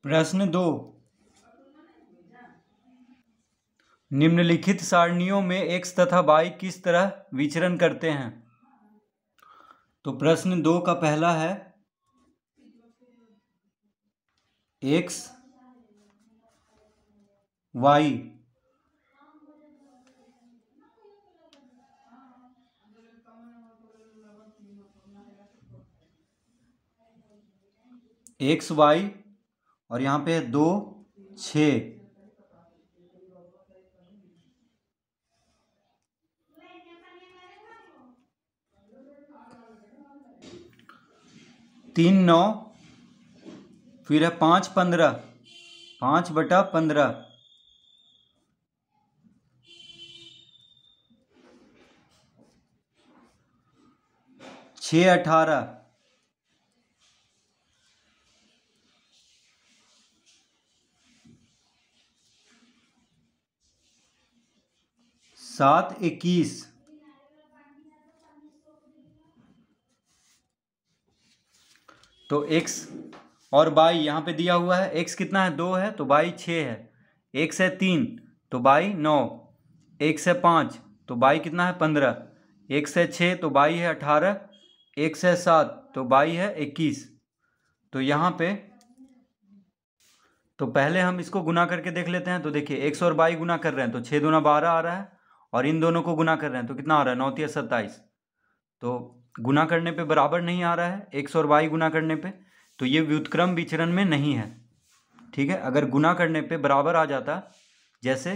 प्रश्न 2। निम्नलिखित सारणियों में x तथा y किस तरह विचरण करते हैं। तो प्रश्न 2 का पहला है x y एक्स वाई और यहाँ पे 2 6 3 9 फिर है 5 15 5/15 6 18 7 21 तो x और y यहाँ पे दिया हुआ है। x कितना है 2 है तो y 6 है। x है 3 तो y 9। x है 5 तो y कितना है 15। x है 6 तो y है 18। x है 7 तो y है 21। तो यहाँ पे तो पहले हम इसको गुना करके देख लेते हैं। तो देखिए x और y गुना कर रहे हैं तो 6 दूना 12 आ रहा है और इन दोनों को गुना कर रहे हैं तो कितना आ रहा है 9 तिया 27। तो गुना करने पे बराबर नहीं आ रहा है x और y गुना करने पे, तो ये व्युत्क्रम विचरण में नहीं है। ठीक है, अगर गुना करने पे बराबर आ जाता, जैसे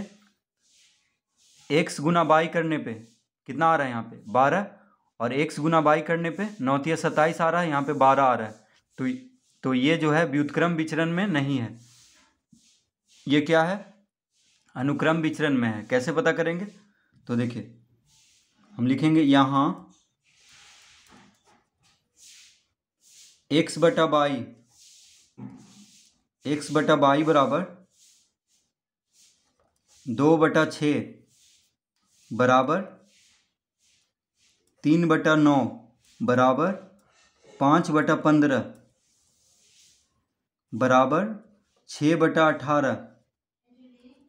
x गुना y करने पे कितना आ रहा है यहाँ पे 12 और x गुना y करने पे 9 तिया 27 आ रहा है, यहाँ पे 12 आ रहा है। तो ये जो है व्युत्क्रम विचरण में नहीं है, ये क्या है अनुक्रम विचरण में है। कैसे पता करेंगे, तो देखिए हम लिखेंगे यहाँ x बटा बाई बराबर 2/6 बराबर 3/9 बराबर 5/15 बराबर 6/18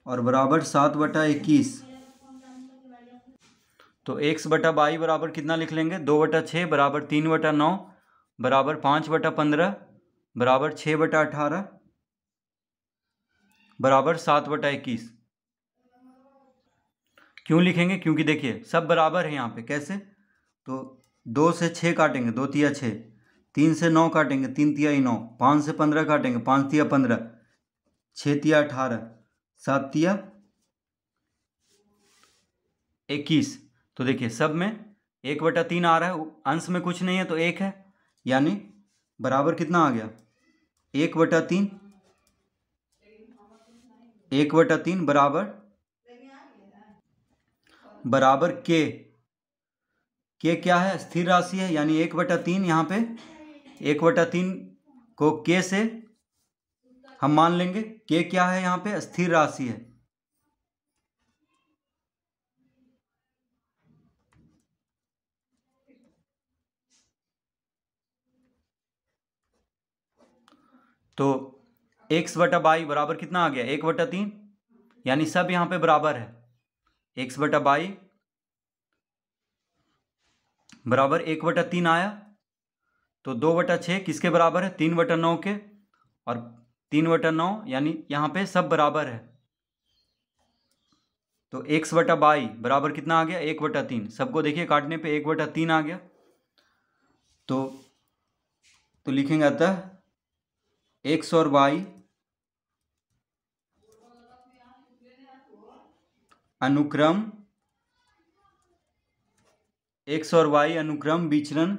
और बराबर 7/21। तो x बटा बाई बराबर कितना लिख लेंगे 2/6 बराबर 3/9 बराबर 5/15 बराबर 6/18 बराबर 7/21। क्यों लिखेंगे, क्योंकि देखिए सब बराबर है यहाँ पे। कैसे, तो 2 से 6 काटेंगे 2 तिया 6, 3 से 9 काटेंगे 3 तिया 9, 5 से 15 काटेंगे 5 तिया 15, 6 तिया 18, 7 तिया 21। तो देखिए सब में 1/3 आ रहा है, अंश में कुछ नहीं है तो 1 है, यानी बराबर कितना आ गया 1/3। 1/3 बराबर के क्या है स्थिर राशि है, यानी 1/3 यहाँ पे 1/3 को के से हम मान लेंगे। के क्या है यहाँ पे स्थिर राशि है। तो x बटा बाई बराबर कितना आ गया 1/3, यानी सब यहाँ पे बराबर है। x बटा बाई बराबर 1/3 आया, तो 2/6 किसके बराबर है 3/9 के, और 3/9 यानी यहाँ पे सब बराबर है। तो x बटा बाई बराबर कितना आ गया 1/3। सबको देखिए काटने पे 1/3 आ गया। तो लिखेंगे अतः x और y अनुक्रम x और y अनुक्रम विचरण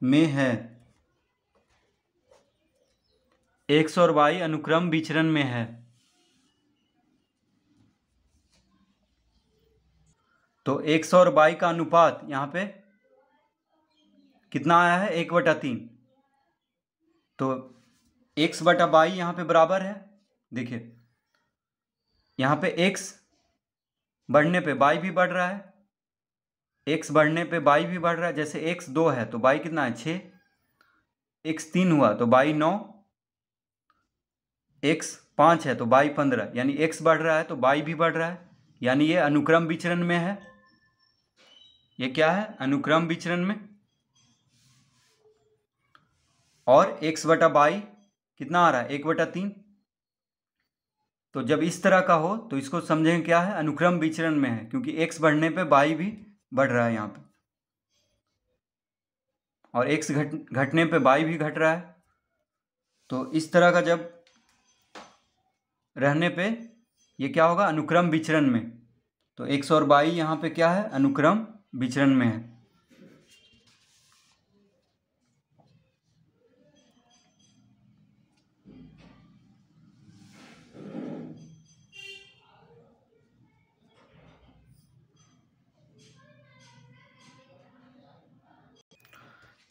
में है। x और y अनुक्रम विचरण में है। तो x और y का अनुपात यहाँ पे कितना आया है 1/3। तो x बटा बाई यहाँ पे बराबर है, देखिए यहाँ पे x बढ़ने पे y भी बढ़ रहा है, x बढ़ने पे y भी बढ़ रहा है। जैसे x 2 है तो y कितना है 6, x 3 हुआ तो y 9, x 5 है तो y 15, यानी x बढ़ रहा है तो y भी बढ़ रहा है, यानी ये अनुक्रम विचरण में है। ये क्या है? अनुक्रम विचरण में। और x बटा y कितना आ रहा है? 1/3। तो जब इस तरह का हो तो इसको समझें क्या है? अनुक्रम विचरण में है, क्योंकि x बढ़ने पे y भी बढ़ रहा है यहाँ पे, और x घटने पे y भी घट रहा है। तो इस तरह का जब रहने पे ये क्या होगा? अनुक्रम विचरण में। तो x और y यहाँ पे क्या है? अनुक्रम विचरण में है।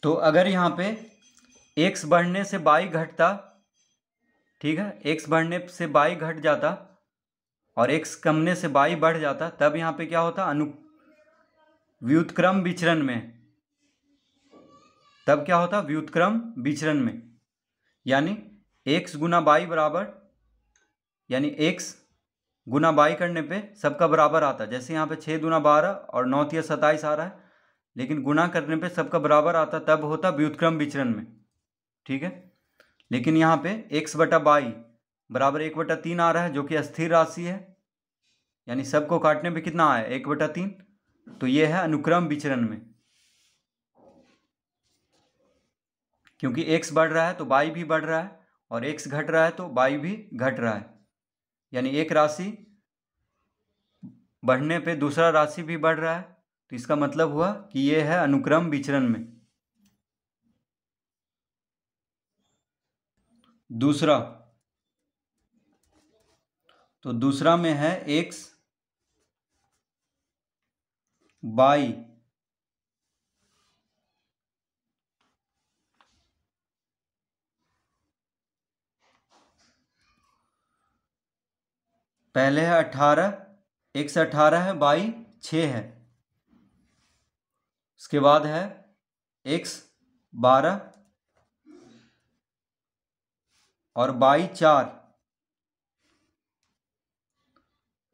तो अगर यहाँ पे x बढ़ने से y घटता, ठीक है, x बढ़ने से y घट जाता और x कमने से y बढ़ जाता, तब यहाँ पे क्या होता? व्युत्क्रम विचरण में। तब क्या होता? व्युत्क्रम विचरण में, यानी x गुना y बराबर, यानी x गुना y करने पे सबका बराबर आता। जैसे यहाँ पे 6 दूना 12 और 9 तिया 27 आ रहा है, लेकिन गुना करने पे सबका बराबर आता, तब होता व्युत्क्रम विचरण में। ठीक है, लेकिन यहाँ पे x बटा y बराबर 1/3 आ रहा है, जो कि अस्थिर राशि है, यानी सबको काटने पे कितना आया? 1/3। तो ये है अनुक्रम विचरण में, क्योंकि x बढ़ रहा है तो y भी बढ़ रहा है, और x घट रहा है तो y भी घट रहा है, यानी एक राशि बढ़ने पे दूसरा राशि भी बढ़ रहा है। तो इसका मतलब हुआ कि ये है अनुक्रम विचरण में। दूसरा, तो दूसरा में है x y पहले है 18, x 18 है, y 6 है। उसके बाद है x 12 और y 4,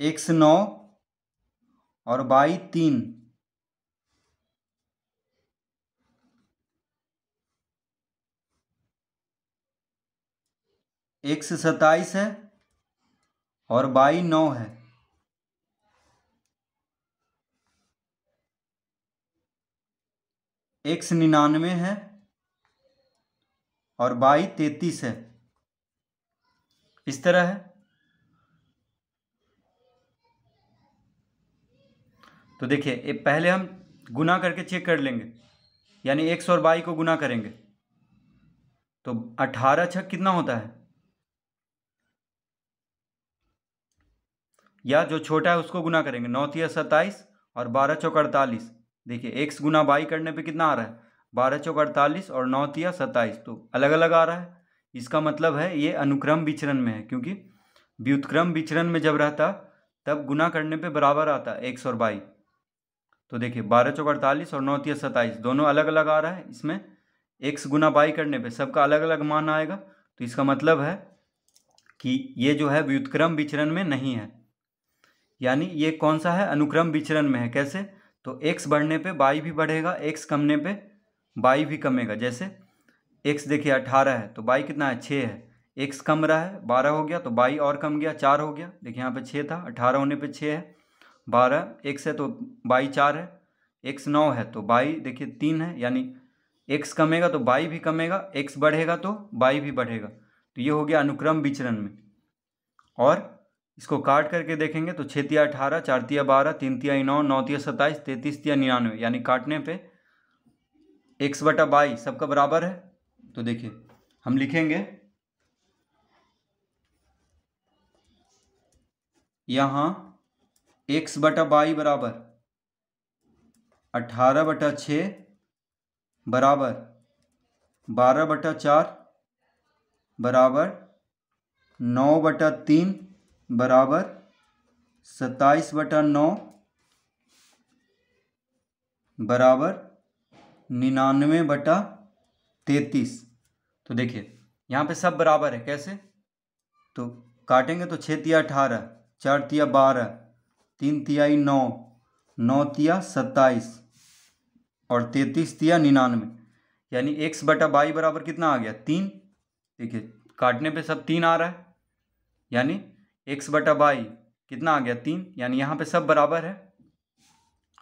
x 9 और y 3, x 27 है और y 9 है। x 99 है और y 33 है। इस तरह है। तो देखिए, पहले हम गुना करके चेक कर लेंगे, यानी x और y को गुना करेंगे। तो 18 छक कितना होता है? या जो छोटा है उसको गुना करेंगे, 9 तिया 27 और 12 चौक 48। देखिए x गुना y करने पे कितना आ रहा है? 12 चौक 48 और 9 तिया 27, तो अलग अलग आ रहा है। इसका मतलब है ये अनुक्रम विचरण में है, क्योंकि व्युत्क्रम विचरण में जब रहता तब गुना करने पे बराबर आता x और y। तो देखिए 12 चौक 48 और 9 तिया 27 दोनों अलग अलग आ रहा है। इसमें x गुना y करने पे सबका अलग अलग मान आएगा। तो इसका मतलब है कि ये जो है व्युत्क्रम विचरण में नहीं है, यानी ये कौन सा है? अनुक्रम विचरण में है। कैसे? तो x बढ़ने पे y भी बढ़ेगा, x कमने पे y भी कमेगा। जैसे x देखिए 18 है तो y कितना है? 6 है। x कम रहा है, 12 हो गया तो y और कम गया, 4 हो गया। देखिए यहाँ पे 6 था, 18 होने पे 6 है, 12 x है तो y 4 है, x 9 है तो y देखिए 3 है, यानी x कमेगा तो y भी कमेगा, x बढ़ेगा तो y भी बढ़ेगा। तो ये हो गया अनुक्रम विचरण में। और इसको काट करके देखेंगे तो 6 तिया 18, 4 तिया 12, 3 तिया 9, 9 तिया 27, 33 तिया 99, यानी काटने पे x बटा y सबका बराबर है। तो देखिए हम लिखेंगे यहाँ x बटा y बराबर 18/6 बराबर 12/4 बराबर 9/3 बराबर 27/9 बराबर 99/33। तो देखिए यहाँ पे सब बराबर है, कैसे? तो काटेंगे तो 6 तिया 18, 4 तिया 12, 3 तियाई 9, 9 तिया 27 और 33 तिया 99, यानी x बटा बाई बराबर कितना आ गया? 3। देखिए काटने पे सब 3 आ रहा है, यानी x बटा बाई कितना आ गया? 3। यानी यहाँ पे सब बराबर है,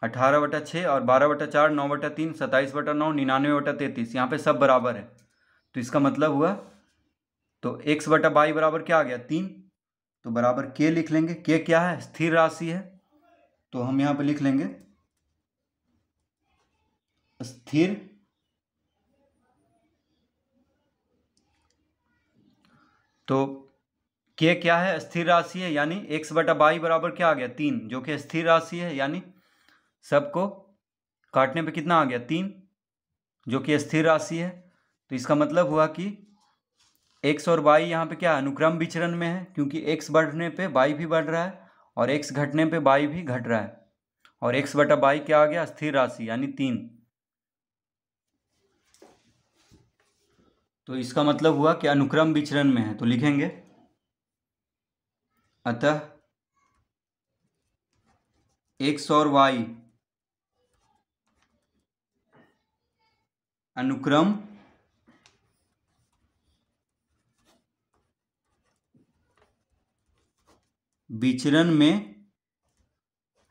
18/6 और 12/4, 9/3, 27/9, 99/33, यहाँ पे सब बराबर है। तो इसका मतलब हुआ, तो x बटा बाई बराबर क्या आ गया? 3। तो बराबर k लिख लेंगे। k क्या है? स्थिर राशि है, तो हम यहाँ पे लिख लेंगे स्थिर तो k क्या है? स्थिर राशि है, यानी x बटा बाई बराबर क्या आ गया? 3, जो कि स्थिर राशि है, यानी सबको काटने पे कितना आ गया? 3, जो कि स्थिर राशि है। तो इसका मतलब हुआ कि x और y यहाँ पे क्या है? अनुक्रम विचरण में है, क्योंकि x बढ़ने पे y भी बढ़ रहा है और x घटने पे y भी घट रहा है, और x बटा बाई क्या आ गया? स्थिर राशि, यानी 3। तो इसका मतलब हुआ कि अनुक्रम विचरण में है, तो लिखेंगे अतः x और y अनुक्रम विचरण में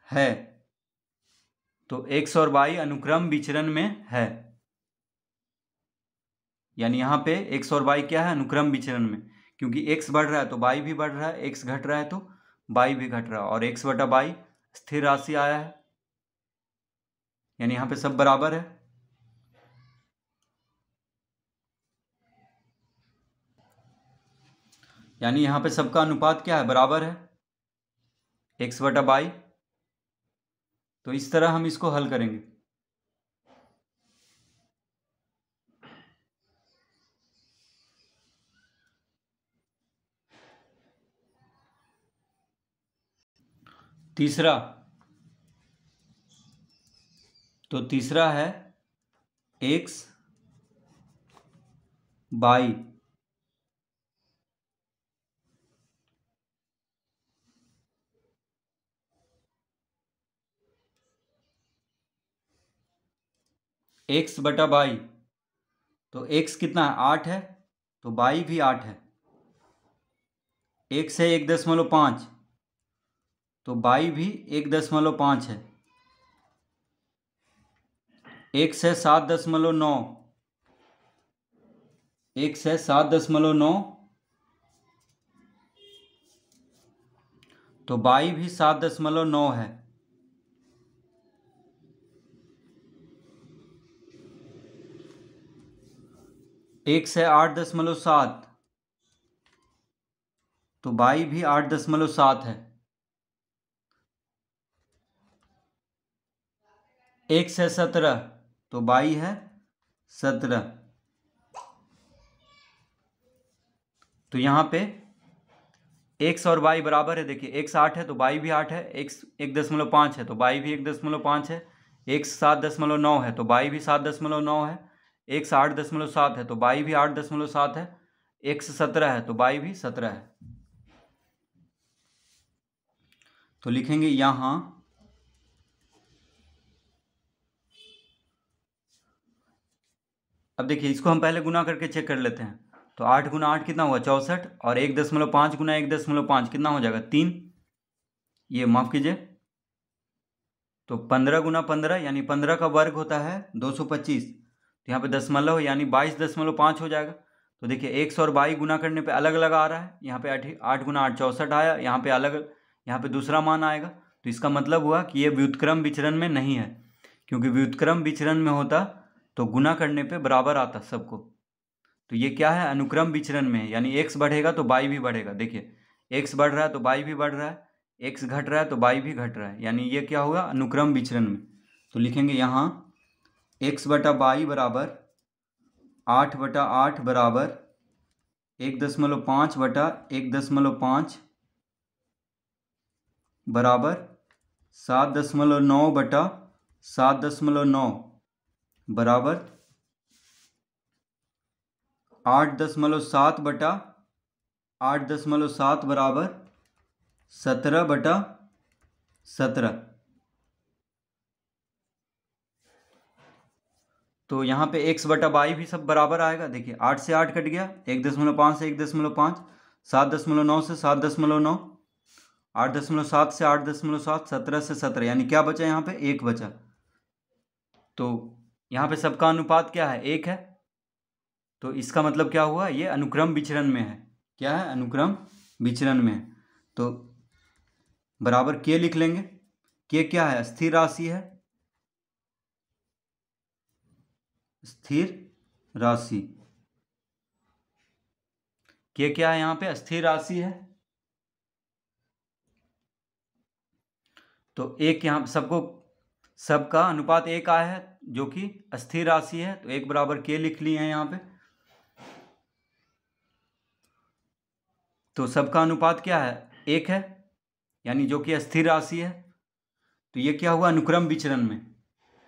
है। तो x और y अनुक्रम विचरण में है, यानी यहाँ पे x और y क्या है? अनुक्रम विचरण में, क्योंकि x बढ़ रहा है तो y भी बढ़ रहा है, x घट रहा है तो y भी घट रहा है, और x बटा बाई स्थिर राशि आया है, यानी यहाँ पे सब बराबर है। यानी यहाँ पे सबका अनुपात क्या है? बराबर है, x बटा बाई। तो इस तरह हम इसको हल करेंगे। तीसरा, तो तीसरा है x बाई x बटा बाई। तो x कितना है? 8 है, तो बाई भी 8 है। x है 1.5, तो बाई भी 1.5 है। x है 7.9, x है 7.9, तो बाई भी 7.9 है। x है 8.7, तो बाई भी 8.7 है। x है 17, तो बाई है 17। तो यहाँ पे x और y बराबर है। देखिए x 8 है तो y भी 8 है, x 1.5 है तो y भी 1.5 है, x 7.9 है तो y भी 7.9 है, x 8.7 है तो y भी 8.7 है, x 17 है तो y भी 17 है। तो लिखेंगे यहाँ अब देखिए इसको हम पहले गुना करके चेक कर लेते हैं। तो 8 गुना 8 कितना हुआ? 64, और 1.5 गुना 1.5 कितना हो जाएगा? 3। ये माफ कीजिए, तो 15 गुना 15 यानी 15 का वर्ग होता है 225, तो यहाँ पे दशमलव यानी 22.5 हो जाएगा। तो देखिए x और y गुना करने पे अलग अलग आ रहा है, यहाँ पे 8 गुना 8 64 आया, यहाँ पे अलग, यहाँ पे दूसरा मान आएगा। तो इसका मतलब हुआ कि ये व्युत्क्रम विचरण में नहीं है, क्योंकि व्युत्क्रम विचरण में होता तो गुना करने पे बराबर आता सबको। तो ये क्या है? अनुक्रम विचरण में है, यानी x बढ़ेगा तो y भी बढ़ेगा। देखिए x बढ़ रहा है तो y भी बढ़ रहा है, x घट रहा है तो y भी घट रहा है, यानी ये क्या होगा? अनुक्रम विचरण में। तो लिखेंगे यहाँ x बटा बाई बराबर 8/8 बराबर 1.5 बटा 1.5 बराबर 7.9 बटा 7.9 बराबर 8.7 बटा 8.7 बराबर 17/17। तो यहाँ पे x बटा बाई भी सब बराबर आएगा। देखिए 8 से 8 कट गया, 1.5 से 1.5, 7.9 से 7.9, 8.7 से 8.7, 17 से 17, यानी क्या बचा यहाँ पे? 1 बचा। तो यहाँ पे सबका अनुपात क्या है? 1 है। तो इसका मतलब क्या हुआ? ये अनुक्रम विचरण में है। क्या है? अनुक्रम विचरण में है। तो बराबर के लिख लेंगे। के क्या है? स्थिर राशि है। स्थिर राशि। के क्या है यहाँ पे? स्थिर राशि है। तो एक यहाँ सबका अनुपात 1 आया है जो कि स्थिर राशि है, तो 1 बराबर के लिख लिए हैं यहाँ पे। तो सबका अनुपात क्या है? 1 है, यानी जो कि स्थिर राशि है। तो ये क्या हुआ? अनुक्रम विचरण में,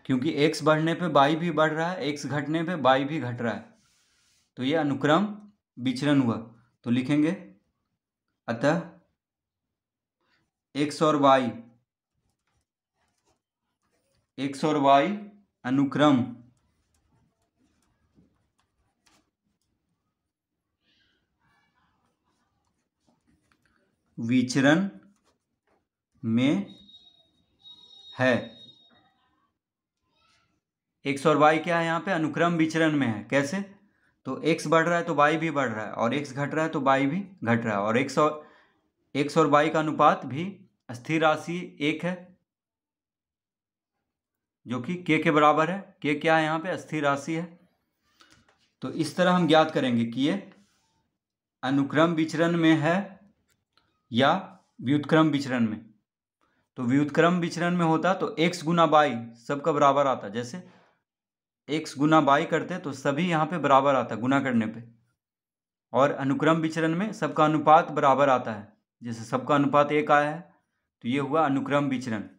क्योंकि x बढ़ने पे y भी बढ़ रहा है, x घटने पे y भी घट रहा है, तो ये अनुक्रम विचरण हुआ। तो लिखेंगे अतः x और y अनुक्रम विचरण में है। x और y क्या है यहाँ पे? अनुक्रम विचरण में है। कैसे? तो x बढ़ रहा है तो y भी बढ़ रहा है, और x घट रहा है तो y भी घट रहा है, और x और y का अनुपात भी स्थिर राशि 1 है जो कि k के बराबर है। k क्या है यहाँ पे? स्थिर राशि है। तो इस तरह हम ज्ञात करेंगे कि ये अनुक्रम विचरण में है या व्युत्क्रम विचरण में। तो व्युत्क्रम विचरण में होता तो x गुना y सबका बराबर आता। जैसे x गुना y करते तो सभी यहाँ पे बराबर आता गुना करने पे, और अनुक्रम विचरण में सबका अनुपात बराबर आता है। जैसे सबका अनुपात 1 आया है, तो ये हुआ अनुक्रम विचरण।